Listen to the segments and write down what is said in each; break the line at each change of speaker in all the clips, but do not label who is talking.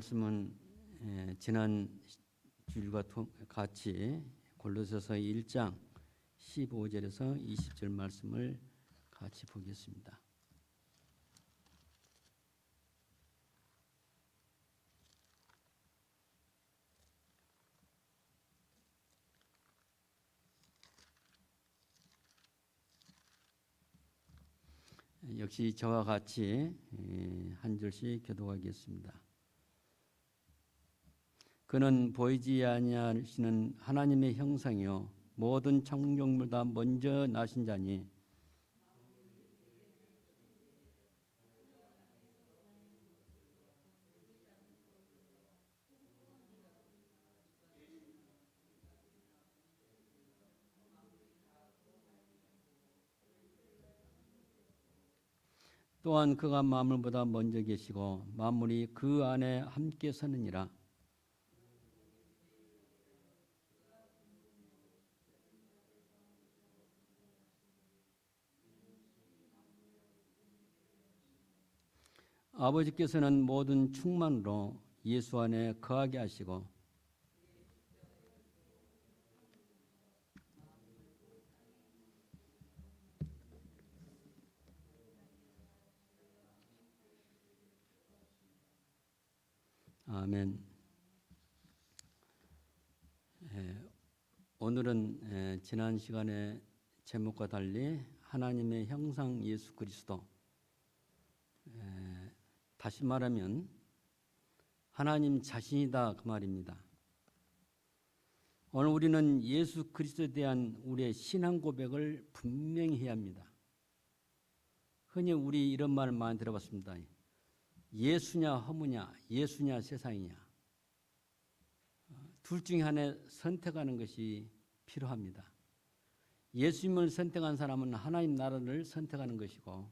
말씀은 지난 주일과 같이 골로새서 1장 15절에서 20절 말씀을 같이 보겠습니다. 역시 저와 같이 한 절씩 교독하겠습니다. 그는 보이지 아니하시는 하나님의 형상이요 모든 창조물보다 먼저 나신 자니 또한 그가 만물보다 먼저 계시고 만물이 그 안에 함께 서느니라. 아버지께서는 모든 충만으로 예수 안에 거하게 하시고 아멘. 오늘은 지난 시간의 제목과 달리 하나님의 형상 예수 그리스도, 다시 말하면 하나님 자신이다 그 말입니다. 오늘 우리는 예수 그리스도에 대한 우리의 신앙 고백을 분명히 해야 합니다. 흔히 우리 이런 말을 많이 들어봤습니다. 예수냐 허무냐, 예수냐 세상이냐, 둘 중에 하나 선택하는 것이 필요합니다. 예수님을 선택한 사람은 하나님 나라를 선택하는 것이고,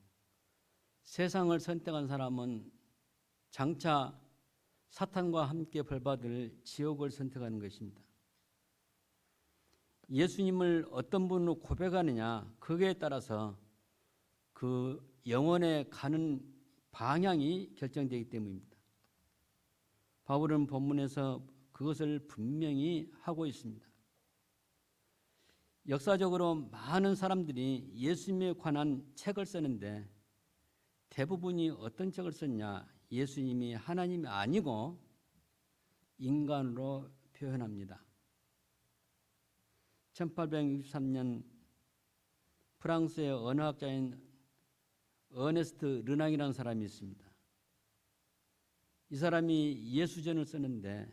세상을 선택한 사람은 장차 사탄과 함께 벌받을 지옥을 선택하는 것입니다. 예수님을 어떤 분으로 고백하느냐, 거기에 따라서 그 영혼에 가는 방향이 결정되기 때문입니다. 바울은 본문에서 그것을 분명히 하고 있습니다. 역사적으로 많은 사람들이 예수님에 관한 책을 쓰는데 대부분이 어떤 책을 썼냐? 예수님이 하나님이 아니고 인간으로 표현합니다. 1863년 프랑스의 언어학자인 어네스트 르낭이라는 사람이 있습니다. 이 사람이 예수전을 쓰는데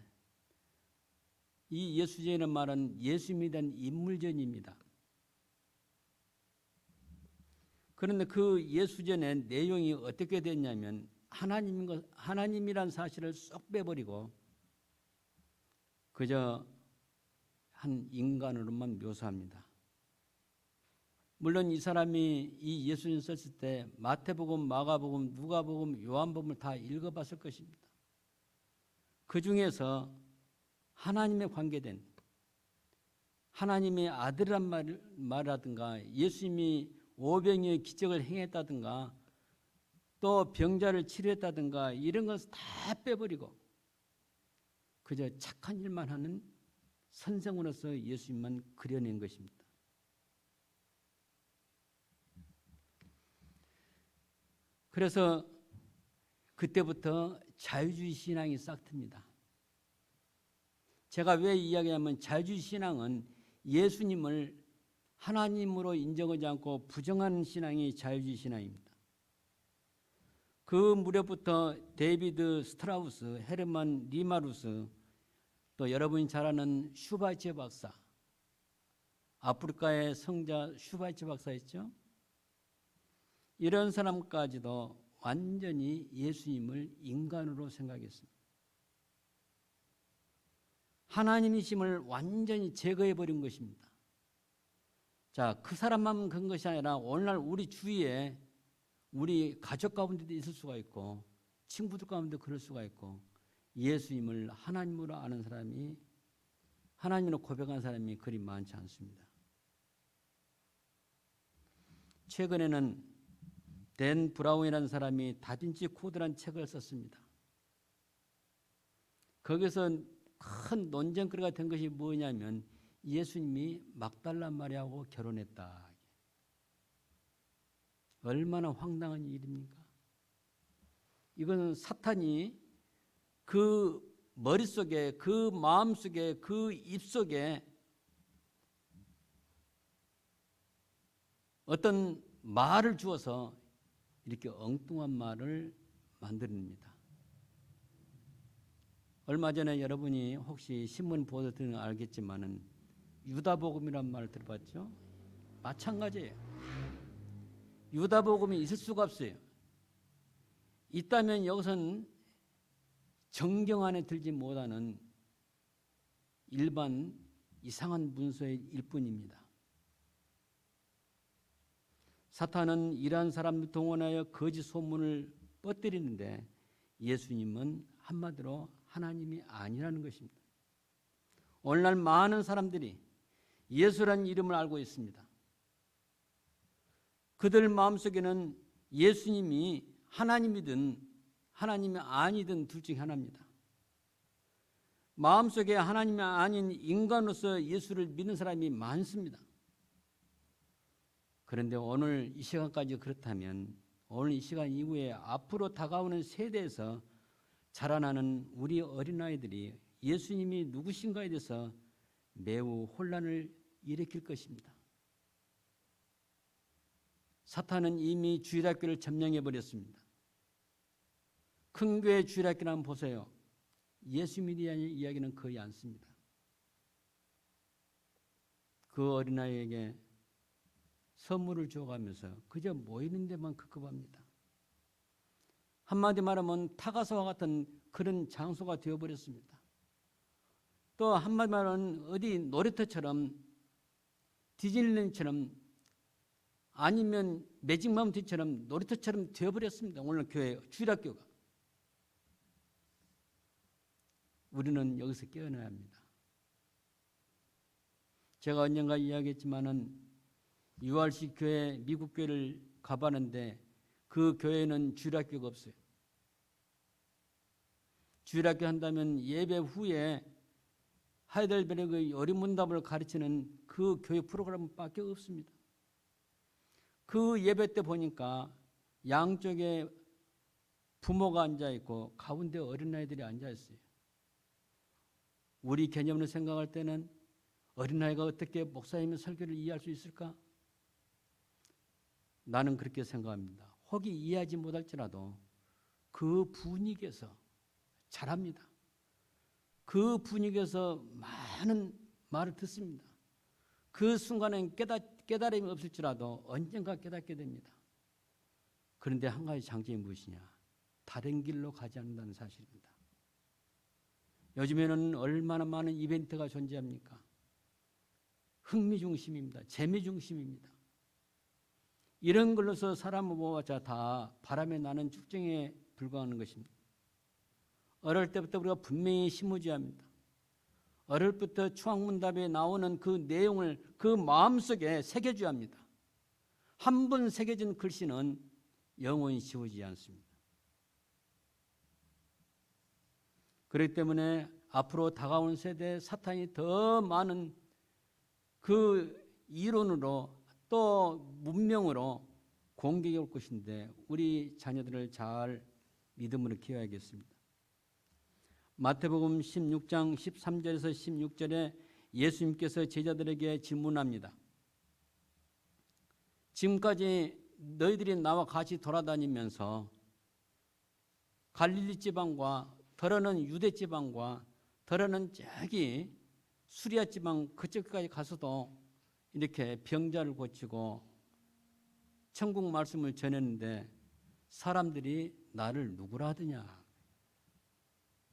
이 예수전이라는 말은 예수님에 대한 인물전입니다. 그런데 그 예수전의 내용이 어떻게 됐냐면 하나님이란 사실을 쏙 빼버리고 그저 한 인간으로만 묘사합니다. 물론 이 사람이 이 예수님 썼을 때 마태복음, 마가복음, 누가복음, 요한복음을 다 읽어봤을 것입니다. 그 중에서 하나님에 관계된 하나님의 아들이란 말이라든가 예수님이 오병이의 기적을 행했다든가 또 병자를 치료했다든가 이런 것을 다 빼버리고 그저 착한 일만 하는 선생으로서 예수님만 그려낸 것입니다. 그래서 그때부터 자유주의 신앙이 싹 틉니다. 제가 왜 이야기하면 자유주의 신앙은 예수님을 하나님으로 인정하지 않고 부정하는 신앙이 자유주의 신앙입니다. 그 무렵부터 데이비드 스트라우스, 헤르만 리마루스, 또 여러분이 잘 아는 슈바이처 박사, 아프리카의 성자 슈바이처 박사였죠. 이런 사람까지도 완전히 예수님을 인간으로 생각했습니다. 하나님이심을 완전히 제거해버린 것입니다. 자, 그 사람만 그런 것이 아니라 오늘날 우리 주위에 우리 가족 가운데도 있을 수가 있고 친구들 가운데 그럴 수가 있고 예수님을 하나님으로 아는 사람이 하나님으로 고백한 사람이 그리 많지 않습니다. 최근에는 댄 브라운이라는 사람이 다빈치 코드라는 책을 썼습니다. 거기서 큰 논쟁거리가 된 것이 뭐냐면 예수님이 막달라 마리아하고 결혼했다. 얼마나 황당한 일입니까? 이건 사탄이 그 머릿속에, 그 마음속에, 그 입속에 어떤 말을 주어서 이렇게 엉뚱한 말을 만듭니다. 얼마 전에 여러분이 혹시 신문 보도 들으면 알겠지만은 유다복음이란 말 들어봤죠? 마찬가지예요. 유다복음이 있을 수가 없어요. 있다면 여기서는 정경 안에 들지 못하는 일반 이상한 문서일 뿐입니다. 사탄은 이러한 사람들 동원하여 거짓 소문을 뻗뜨리는데 예수님은 한마디로 하나님이 아니라는 것입니다. 오늘날 많은 사람들이 예수라는 이름을 알고 있습니다. 그들 마음속에는 예수님이 하나님이든 하나님이 아니든 둘 중에 하나입니다. 마음속에 하나님이 아닌 인간으로서 예수를 믿는 사람이 많습니다. 그런데 오늘 이 시간까지 그렇다면 오늘 이 시간 이후에 앞으로 다가오는 세대에서 자라나는 우리 어린아이들이 예수님이 누구신가에 대해서 매우 혼란을 일으킬 것입니다. 사탄은 이미 주일학교를 점령해버렸습니다. 큰 교회 주일학교를 한번 보세요. 예수님에 대한 이야기는 거의 않습니다. 그 어린아이에게 선물을 줘가면서 그저 모이는 데만 급급합니다. 한마디 말하면 타가서와 같은 그런 장소가 되어버렸습니다. 또 한마디 말하면 어디 놀이터처럼 디즈니랜드처럼 아니면 매직마운틴처럼 놀이터처럼 되어버렸습니다. 오늘 교회 주일학교가. 우리는 여기서 깨어나야 합니다. 제가 언젠가 이야기했지만은 URC 교회, 미국 교회를 가봤는데 그 교회는 주일학교가 없어요. 주일학교 한다면 예배 후에 하이델베르그 어린문답을 가르치는 그 교육 프로그램밖에 없습니다. 그 예배 때 보니까 양쪽에 부모가 앉아있고 가운데 어린아이들이 앉아있어요. 우리 개념으로 생각할 때는 어린아이가 어떻게 목사님의 설교를 이해할 수 있을까? 나는 그렇게 생각합니다. 혹이 이해하지 못할지라도 그 분위기에서 잘합니다. 그 분위기에서 많은 말을 듣습니다. 그 순간엔 깨달음이 없을지라도 언젠가 깨닫게 됩니다. 그런데 한 가지 장점이 무엇이냐? 다른 길로 가지 않는다는 사실입니다. 요즘에는 얼마나 많은 이벤트가 존재합니까? 흥미 중심입니다. 재미 중심입니다. 이런 걸로서 사람을 모아자 다 바람에 나는 축쟁에 불과하는 것입니다. 어릴 때부터 우리가 분명히 심어줘야 합니다. 어릴 때부터 추앙문답에 나오는 그 내용을 그 마음속에 새겨줘야 합니다. 한 번 새겨진 글씨는 영원히 지워지지 않습니다. 그렇기 때문에 앞으로 다가오는 세대에 사탄이 더 많은 그 이론으로 또 문명으로 공격이 올 것인데 우리 자녀들을 잘 믿음으로 키워야겠습니다. 마태복음 16장 13절에서 16절에 예수님께서 제자들에게 질문합니다. 지금까지 너희들이 나와 같이 돌아다니면서 갈릴리 지방과 더러는 유대 지방과 더러는 저기 수리아 지방 그쪽까지 가서도 이렇게 병자를 고치고 천국 말씀을 전했는데 사람들이 나를 누구라 하더냐.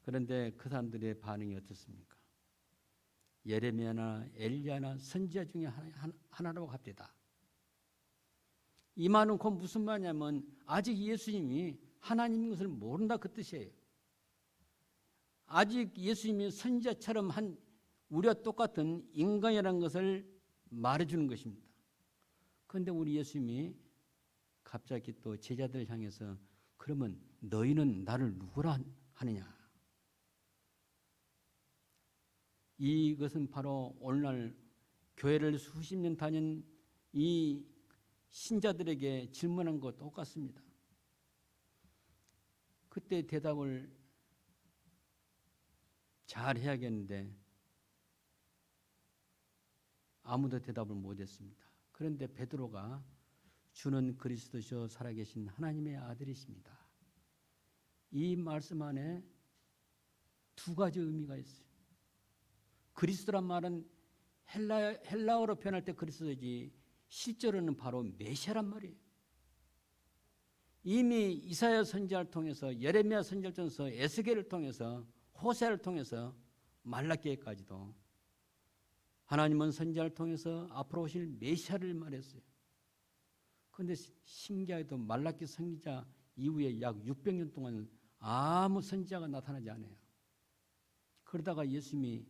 그런데 그 사람들의 반응이 어떻습니까? 예레미야나 엘리야나 선지자 중에 하나라고 합니다. 이 말은 곧 무슨 말이냐면 아직 예수님이 하나님인 것을 모른다 그 뜻이에요. 아직 예수님이 선지자처럼 한 우리와 똑같은 인간이라는 것을 말해주는 것입니다. 그런데 우리 예수님이 갑자기 또 제자들 향해서 그러면 너희는 나를 누구라 하느냐? 이것은 바로 오늘날 교회를 수십 년 다닌 이 신자들에게 질문한 것 똑같습니다. 그때 대답을 잘 해야겠는데 아무도 대답을 못했습니다. 그런데 베드로가 주는 그리스도시요 살아계신 하나님의 아들이십니다. 이 말씀 안에 두 가지 의미가 있어요. 그리스도란 말은 헬라어로 표현할 때 그리스도지 실제로는 바로 메시아란 말이에요. 이미 이사야 선지자를 통해서 예레미야 선지자를 통해서 에스겔을 통해서 호세아를 통해서 말라기에까지도 하나님은 선지자를 통해서 앞으로 오실 메시아를 말했어요. 그런데 신기하게도 말라기 선지자 이후에 약 600년 동안 아무 선지자가 나타나지 않아요. 그러다가 예수님이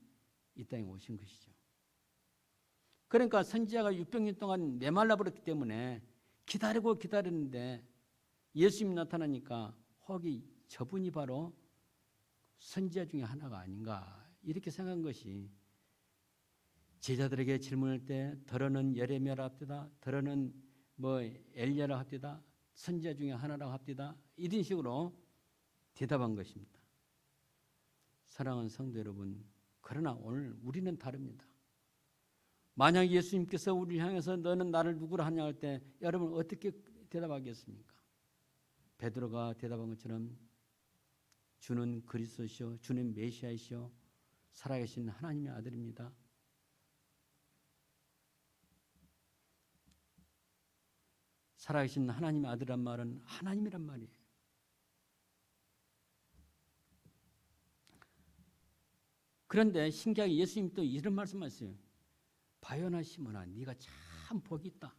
이 땅에 오신 것이죠. 그러니까 선지자가 600년 동안 메말라 버렸기 때문에 기다리고 기다렸는데 예수님이 나타나니까 혹이 저분이 바로 선지자 중에 하나가 아닌가 이렇게 생각한 것이 제자들에게 질문할 때 더러는 예레미야라 합디다, 더러는 엘리야라 합디다, 선지자 중에 하나라고 합디다 이런 식으로 대답한 것입니다. 사랑하는 성도 여러분, 그러나 오늘 우리는 다릅니다. 만약 예수님께서 우리를 향해서 너는 나를 누구라 하냐 할 때 여러분 어떻게 대답하겠습니까? 베드로가 대답한 것처럼 주는 그리스도시요 주는 메시아이시요 살아계신 하나님의 아들입니다. 살아계신 하나님의 아들이란 말은 하나님이란 말이에요. 그런데 신기하게 예수님 또 이런 말씀하셨어요. 바요나 시몬아 네가 참 복이 있다.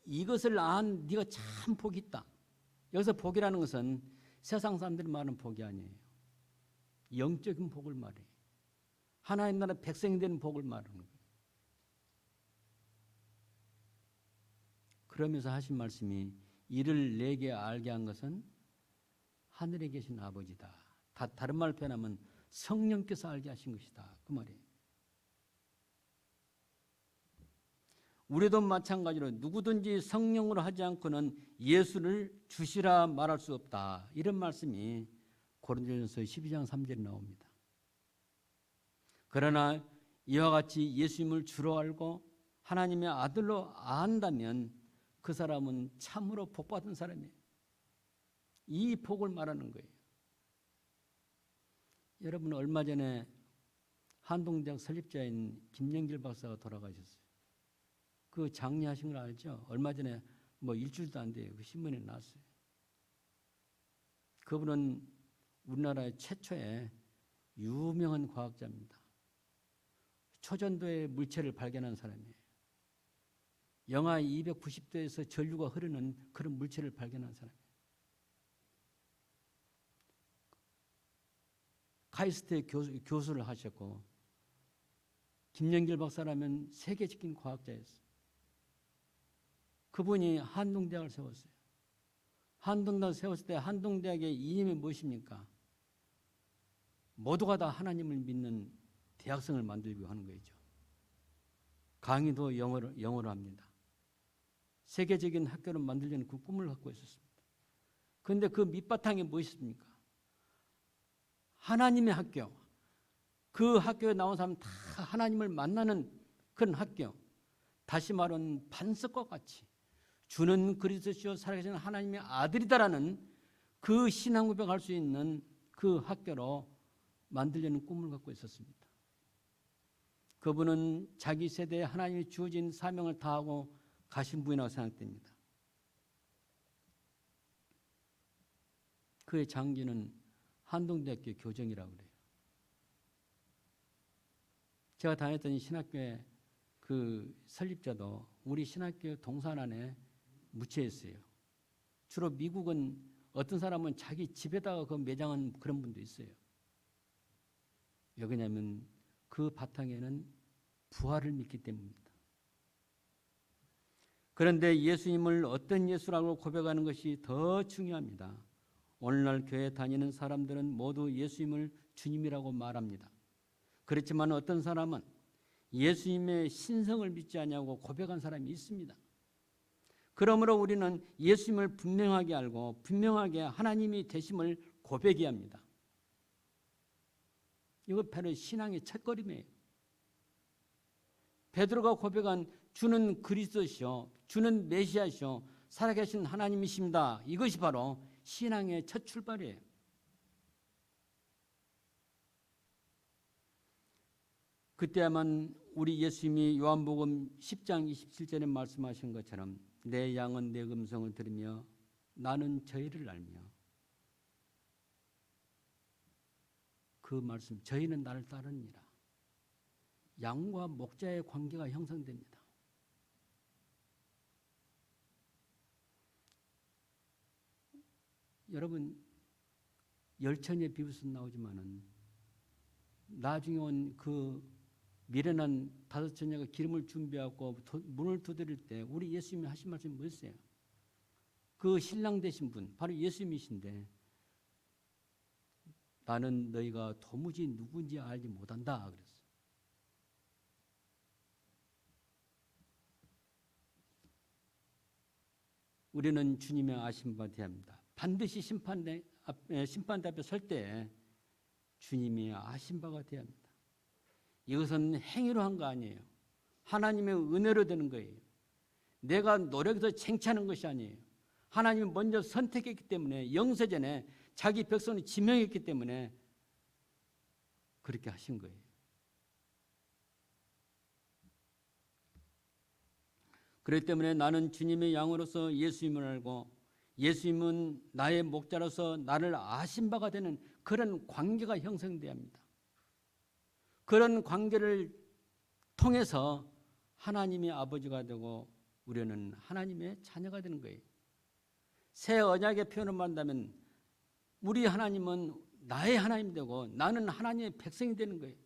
이것을 안 네가 참 복이 있다. 여기서 복이라는 것은 세상 사람들이 말하는 복이 아니에요. 영적인 복을 말해요. 하나님 나라 백성이 되는 복을 말하는 거예요. 그러면서 하신 말씀이 이를 내게 알게 한 것은 하늘에 계신 아버지다. 다른 말로 표현하면 성령께서 알게 하신 것이다. 그 말이에요. 우리도 마찬가지로 누구든지 성령으로 하지 않고는 예수를 주시라 말할 수 없다. 이런 말씀이 고린도전서 12장 3절에 나옵니다. 그러나 이와 같이 예수님을 주로 알고 하나님의 아들로 안다면 그 사람은 참으로 복받은 사람이에요. 이 복을 말하는 거예요. 여러분 얼마 전에 한동대학 설립자인 김영길 박사가 돌아가셨어요. 그 장례하신 걸 알죠? 얼마 전에 일주일도 안 돼요. 그 신문에 나왔어요. 그분은 우리나라의 최초의 유명한 과학자입니다. 초전도의 물체를 발견한 사람이에요. 영하 290도에서 전류가 흐르는 그런 물체를 발견한 사람이에요. 카이스트의 교수를 하셨고 김영길 박사라면 세계적인 과학자였어요. 그분이 한동대학을 세웠어요. 한동대학을 세웠을 때 한동대학의 이념이 무엇입니까? 모두가 다 하나님을 믿는 대학생을 만들고 하는 거죠. 강의도 영어로 합니다. 세계적인 학교를 만들려는 그 꿈을 갖고 있었습니다. 그런데 그 밑바탕에 무엇입니까? 하나님의 학교. 그 학교에 나온 사람 다 하나님을 만나는 그런 학교. 다시 말하면 반석과 같이 주는 그리스도시요 살아계신 하나님의 아들이다라는 그 신앙 고백할 수 있는 그 학교로 만들려는 꿈을 갖고 있었습니다. 그분은 자기 세대에 하나님이 주어진 사명을 다하고 가신 분이라고 생각됩니다. 그의 장기는 한동대학교 교정이라고 그래요. 제가 다녔던 신학교의 그 설립자도 우리 신학교 동산 안에 묻혀있어요. 주로 미국은 어떤 사람은 자기 집에다가 그 매장한 그런 분도 있어요. 왜 그러냐면 그 바탕에는 부활을 믿기 때문입니다. 그런데 예수님을 어떤 예수라고 고백하는 것이 더 중요합니다. 오늘날 교회 다니는 사람들은 모두 예수님을 주님이라고 말합니다. 그렇지만 어떤 사람은 예수님의 신성을 믿지 않냐고 고백한 사람이 있습니다. 그러므로 우리는 예수님을 분명하게 알고 분명하게 하나님이 되심을 고백해야 합니다. 이거 바로 신앙의 첫걸음이에요. 베드로가 고백한 주는 그리스도시요 주는 메시아시요 살아계신 하나님이십니다. 이것이 바로 신앙의 첫 출발이에요. 그때야만 우리 예수님이 요한복음 10장 27절에 말씀하신 것처럼 내 양은 내 음성을 들으며 나는 저희를 알며 그 말씀 저희는 나를 따르니라. 양과 목자의 관계가 형성됩니다. 여러분 열천의 비유에서 나오지만은 나중에 온 그 미련한 다섯 처녀가 기름을 준비하고 문을 두드릴 때 우리 예수님이 하신 말씀이 뭐였어요? 그 신랑 되신 분 바로 예수님이신데 나는 너희가 도무지 누군지 알지 못한다 그랬어요. 우리는 주님의 아심 받아야 합니다. 반드시 심판대 앞에 설 때 주님이 아신 바가 되어야 합니다. 이것은 행위로 한 거 아니에요. 하나님의 은혜로 되는 거예요. 내가 노력해서 쟁취하는 것이 아니에요. 하나님이 먼저 선택했기 때문에 영세전에 자기 백성을 지명했기 때문에 그렇게 하신 거예요. 그렇기 때문에 나는 주님의 양으로서 예수님을 알고 예수님은 나의 목자로서 나를 아신 바가 되는 그런 관계가 형성돼야 합니다. 그런 관계를 통해서 하나님의 아버지가 되고 우리는 하나님의 자녀가 되는 거예요. 새 언약의 표현을 말한다면 우리 하나님은 나의 하나님 되고 나는 하나님의 백성이 되는 거예요.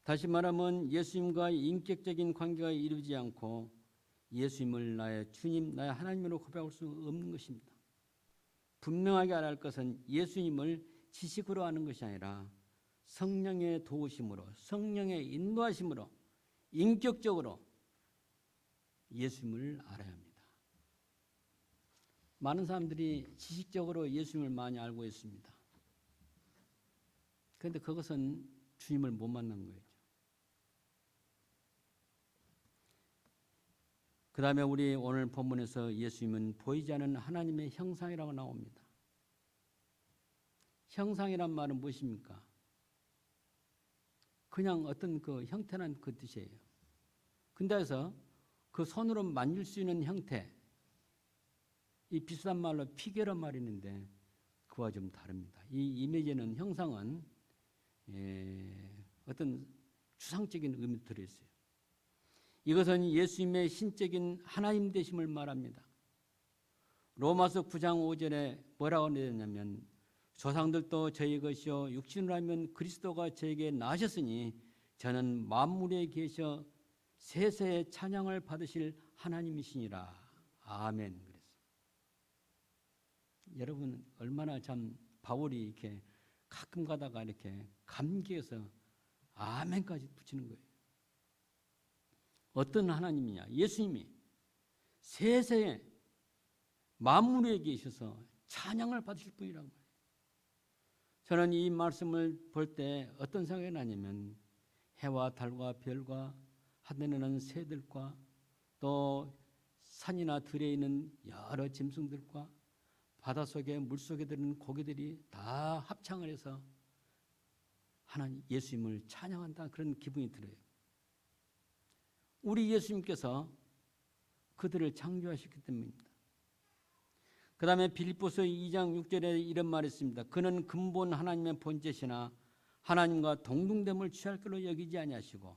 다시 말하면 예수님과 인격적인 관계가 이루어지지 않고 예수님을 나의 주님, 나의 하나님으로 고백할 수 없는 것입니다. 분명하게 알아야 할 것은 예수님을 지식으로 아는 것이 아니라 성령의 도우심으로, 성령의 인도하심으로 인격적으로 예수님을 알아야 합니다. 많은 사람들이 지식적으로 예수님을 많이 알고 있습니다. 그런데 그것은 주님을 못 만난 거예요. 그 다음에 우리 오늘 본문에서 예수님은 보이지 않는 하나님의 형상이라고 나옵니다. 형상이란 말은 무엇입니까? 그냥 어떤 그 형태란 그 뜻이에요. 근데 그래서 그 손으로 만질 수 있는 형태, 이 비슷한 말로 피규어란 말이 있는데 그와 좀 다릅니다. 이 이미지는 형상은 어떤 추상적인 의미가 들어있어요. 이것은 예수님의 신적인 하나님 되심을 말합니다. 로마서 9장 5절에 뭐라고 되었냐면 조상들도 저희 것이요 육신으로 하면 그리스도가 저에게 나셨으니 저는 만물에 계셔 세세의 찬양을 받으실 하나님이시니라. 아멘. 그랬어요. 여러분 얼마나 참 바울이 이렇게 가끔 가다가 이렇게 감기해서 아멘까지 붙이는 거예요. 어떤 하나님이냐? 예수님이 세세에 만물에 계셔서 찬양을 받으실 분이라고 말해요. 저는 이 말씀을 볼 때 어떤 생각이 나냐면 해와 달과 별과 하늘에 나는 새들과 또 산이나 들에 있는 여러 짐승들과 바닷속에 물속에 드는 고기들이 다 합창을 해서 하나님 예수님을 찬양한다 그런 기분이 들어요. 우리 예수님께서 그들을 창조하셨기 때문입니다. 그 다음에 빌립보서 2장 6절에 이런 말이 있습니다. 그는 근본 하나님의 본체시나 하나님과 동등됨을 취할 걸로 여기지 아니하시고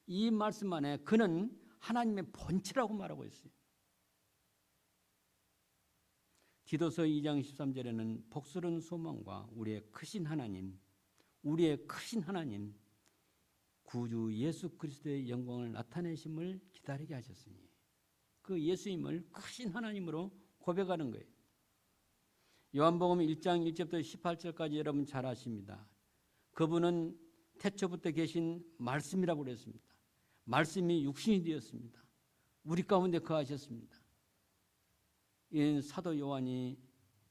이 말씀 안에 그는 하나님의 본체라고 말하고 있어요. 디도서 2장 13절에는 복스러운 소망과 우리의 크신 하나님 구주 예수 그리스도의 영광을 나타내심을 기다리게 하셨으니 그 예수님을 크신 하나님으로 고백하는 거예요. 요한복음 1장 1절부터 18절까지 여러분 잘 아십니다. 그분은 태초부터 계신 말씀이라고 그랬습니다. 말씀이 육신이 되었습니다. 우리 가운데 거하셨습니다. 이 사도 요한이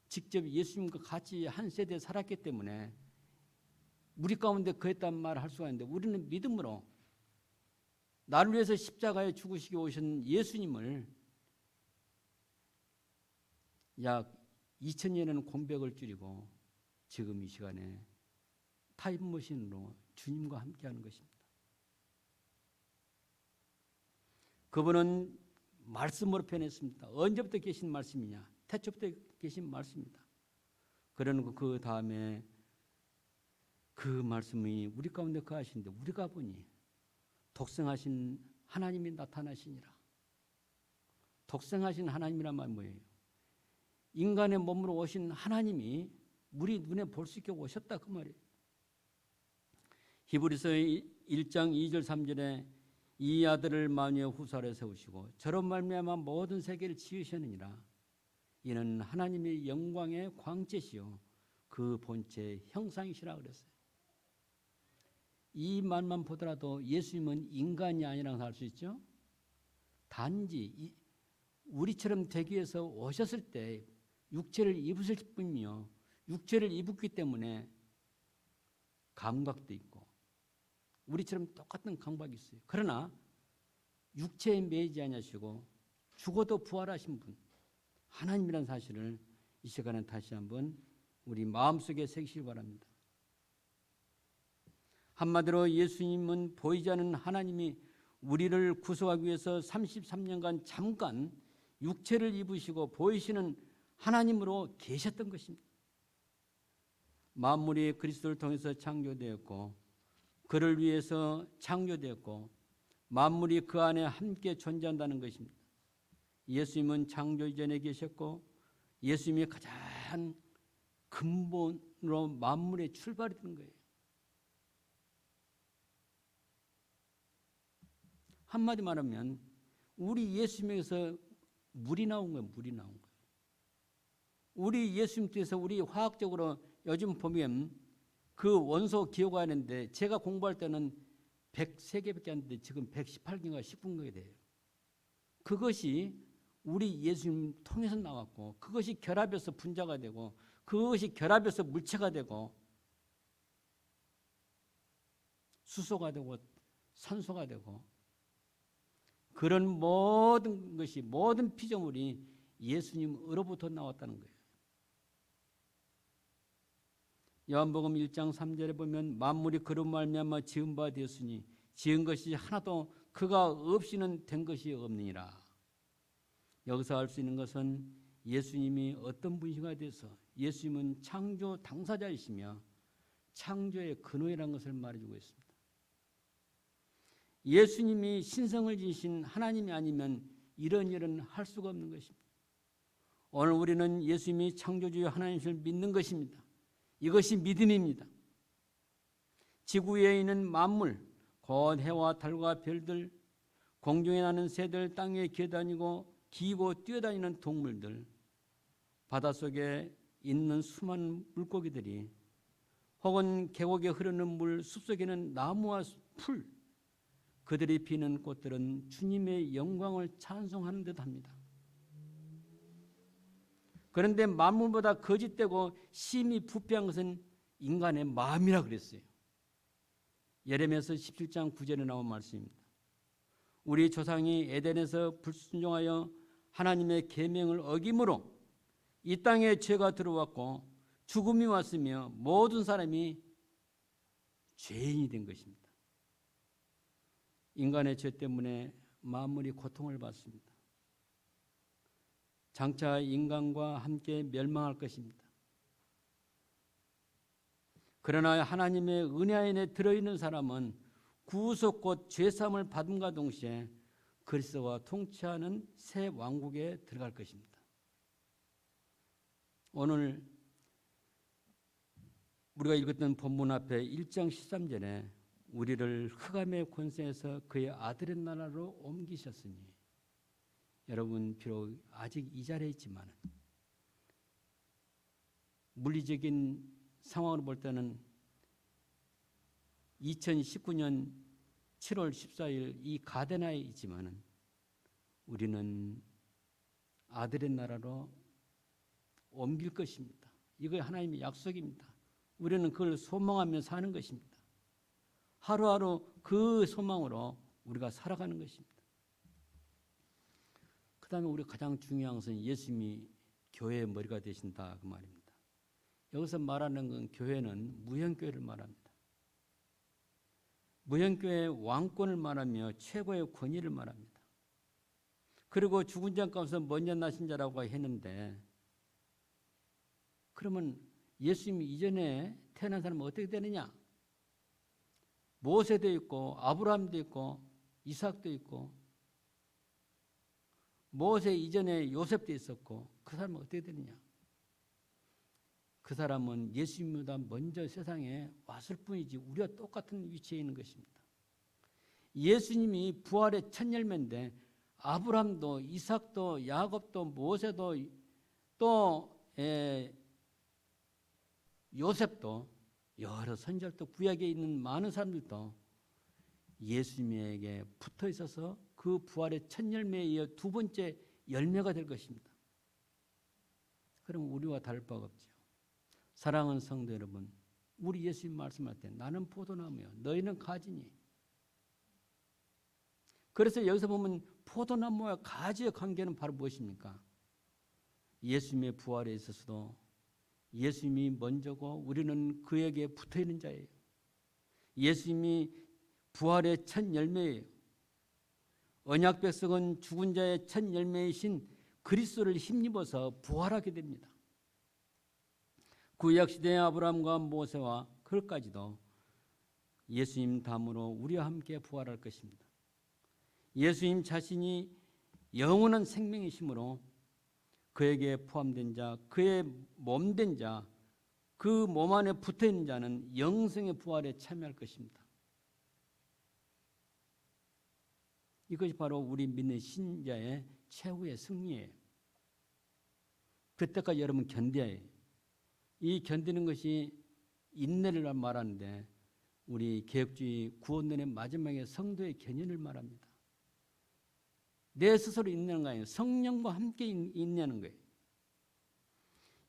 직접 예수님과 같이 한 세대 살았기 때문에 우리 가운데 거했단 말을 할 수가 있는데, 우리는 믿음으로 나를 위해서 십자가에 죽으시기 오신 예수님을 약 2000년에는 공백을 줄이고 지금 이 시간에 타임머신으로 주님과 함께하는 것입니다. 그분은 말씀으로 표현했습니다. 언제부터 계신 말씀이냐? 태초부터 계신 말씀입니다. 그러는 그 다음에 그 말씀이 우리 가운데 거하시는데, 우리가 보니 독생하신 하나님이 나타나시니라. 독생하신 하나님이란 말은 뭐예요? 인간의 몸으로 오신 하나님이 우리 눈에 볼 수 있게 오셨다, 그 말이에요. 히브리서 1장 2절 3절에 이 아들을 만유의 후사로 세우시고 저로 말미암아 모든 세계를 지으셨느니라. 이는 하나님의 영광의 광채시요 그 본체의 형상이시라 그랬어요. 이 말만 보더라도 예수님은 인간이 아니라고 할 수 있죠. 단지 우리처럼 되기 위해서 오셨을 때 육체를 입으실 뿐이요, 육체를 입었기 때문에 감각도 있고 우리처럼 똑같은 감각이 있어요. 그러나 육체에 매이지 아니하시고 죽어도 부활하신 분, 하나님이라는 사실을 이 시간에 다시 한번 우리 마음속에 새기시기 바랍니다. 한마디로 예수님은 보이지 않는 하나님이 우리를 구속하기 위해서 33년간 잠깐 육체를 입으시고 보이시는 하나님으로 계셨던 것입니다. 만물이 그리스도를 통해서 창조되었고 그를 위해서 창조되었고 만물이 그 안에 함께 존재한다는 것입니다. 예수님은 창조 이전에 계셨고 예수님이 가장 근본으로 만물의 출발이 된 거예요. 한마디 말하면 우리 예수님에서 물이 나온 거예요. 물이 나온 거예요. 우리 예수님께서 우리 화학적으로 요즘 보면 그 원소 기호가 있는데 제가 공부할 때는 103개밖에 안 되는데 지금 118개인가 19개가 돼요. 그것이 우리 예수님 통해서 나왔고 그것이 결합해서 분자가 되고 그것이 결합해서 물체가 되고 수소가 되고 산소가 되고 그런 모든 것이 모든 피조물이 예수님으로부터 나왔다는 거예요. 요한복음 1장 3절에 보면 만물이 그로 말미암아 지은 바 되었으니 지은 것이 하나도 그가 없이는 된 것이 없느니라. 여기서 알 수 있는 것은 예수님이 어떤 분이신가에 대해서 예수님은 창조 당사자이시며 창조의 근원이라는 것을 말해주고 있습니다. 예수님이 신성을 지신 하나님이 아니면 이런 일은 할 수가 없는 것입니다. 오늘 우리는 예수님이 창조주의 하나님을 믿는 것입니다. 이것이 믿음입니다. 지구 위에 있는 만물, 곧 해와 달과 별들, 공중에 나는 새들, 땅에 기어다니고 기고 뛰어다니는 동물들, 바닷속에 있는 수많은 물고기들이 혹은 계곡에 흐르는 물, 숲속에는 나무와 풀, 그들이 피는 꽃들은 주님의 영광을 찬송하는 듯합니다. 그런데 만물보다 거짓되고 심히 부패한 것은 인간의 마음이라 그랬어요. 예레미야서 17장 9절에 나온 말씀입니다. 우리 조상이 에덴에서 불순종하여 하나님의 계명을 어김으로 이 땅에 죄가 들어왔고 죽음이 왔으며 모든 사람이 죄인이 된 것입니다. 인간의 죄 때문에 만물이 고통을 받습니다. 장차 인간과 함께 멸망할 것입니다. 그러나 하나님의 은혜 안에 들어있는 사람은 구속 곧 죄사함을 받음과 동시에 그리스도와 통치하는 새 왕국에 들어갈 것입니다. 오늘 우리가 읽었던 본문 앞에 1장 13절에 우리를 흑암의 권세에서 그의 아들의 나라로 옮기셨으니 여러분 비록 아직 이 자리에 있지만 물리적인 상황으로 볼 때는 2019년 7월 14일 이 가데나에 있지만 우리는 아들의 나라로 옮길 것입니다. 이거 하나님의 약속입니다. 우리는 그걸 소망하며 사는 것입니다. 하루하루 그 소망으로 우리가 살아가는 것입니다. 그 다음에 우리 가장 중요한 것은 예수님이 교회의 머리가 되신다 그 말입니다. 여기서 말하는 건 교회는 무형교회를 말합니다. 무형교회의 왕권을 말하며 최고의 권위를 말합니다. 그리고 죽은 자 가운데서 먼저 나신 자라고 했는데 그러면 예수님이 이전에 태어난 사람은 어떻게 되느냐? 모세도 있고 아브라함도 있고 이삭도 있고 모세 이전에 요셉도 있었고 그 사람은 어떻게 되느냐? 그 사람은 예수님보다 먼저 세상에 왔을 뿐이지 우리와 똑같은 위치에 있는 것입니다. 예수님이 부활의 첫 열매인데 아브라함도 이삭도 야곱도 모세도 또 요셉도 여러 선지자도 구약에 있는 많은 사람들도 예수님에게 붙어 있어서 그 부활의 첫 열매에 이어 두 번째 열매가 될 것입니다. 그럼 우리와 다를 바가 없죠. 사랑하는 성도 여러분, 우리 예수님 말씀할 때 나는 포도나무요 너희는 가지니. 그래서 여기서 보면 포도나무와 가지의 관계는 바로 무엇입니까? 예수님의 부활에 있어서도 예수님이 먼저고 우리는 그에게 붙어있는 자예요. 예수님이 부활의 첫 열매예요. 언약 백성은 죽은 자의 첫 열매이신 그리스도를 힘입어서 부활하게 됩니다. 구약 시대의 아브라함과 모세와 그것까지도 예수님 다음으로 우리와 함께 부활할 것입니다. 예수님 자신이 영원한 생명이시므로 그에게 포함된 자, 그의 몸된 자, 그 몸 안에 붙어있는 자는 영생의 부활에 참여할 것입니다. 이것이 바로 우리 믿는 신자의 최후의 승리예요. 그때까지 여러분 견뎌야 해요. 이 견디는 것이 인내를 말하는데 우리 개혁주의 구원론의 마지막에 성도의 견인을 말합니다. 내 스스로 인내하는 거 아니에요. 성령과 함께 인내하는 거예요.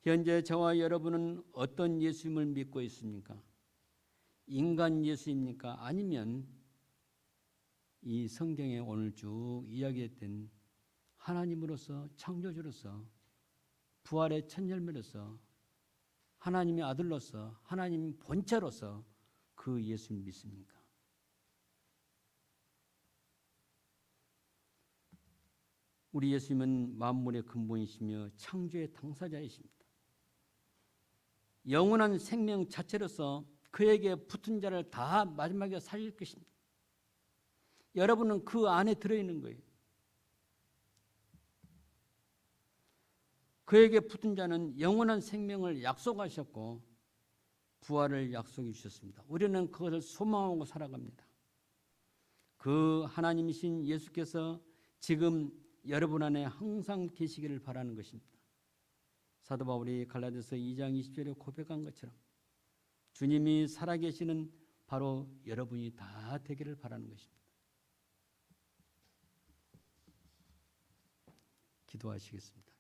현재 저와 여러분은 어떤 예수님을 믿고 있습니까? 인간 예수입니까? 아니면 이 성경에 오늘 쭉 이야기했던 하나님으로서 창조주로서 부활의 첫 열매로서 하나님의 아들로서 하나님 본체로서 그 예수님 믿습니까? 우리 예수님은 만물의 근본이시며 창조의 당사자이십니다. 영원한 생명 자체로서 그에게 붙은 자를 다 마지막에 살릴 것입니다. 여러분은 그 안에 들어있는 거예요. 그에게 붙은 자는 영원한 생명을 약속하셨고 부활을 약속해 주셨습니다. 우리는 그것을 소망하고 살아갑니다. 그 하나님이신 예수께서 지금 여러분 안에 항상 계시기를 바라는 것입니다. 사도 바울이 갈라디아서 2장 20절에 고백한 것처럼 주님이 살아계시는 바로 여러분이 다 되기를 바라는 것입니다. 기도하시겠습니다.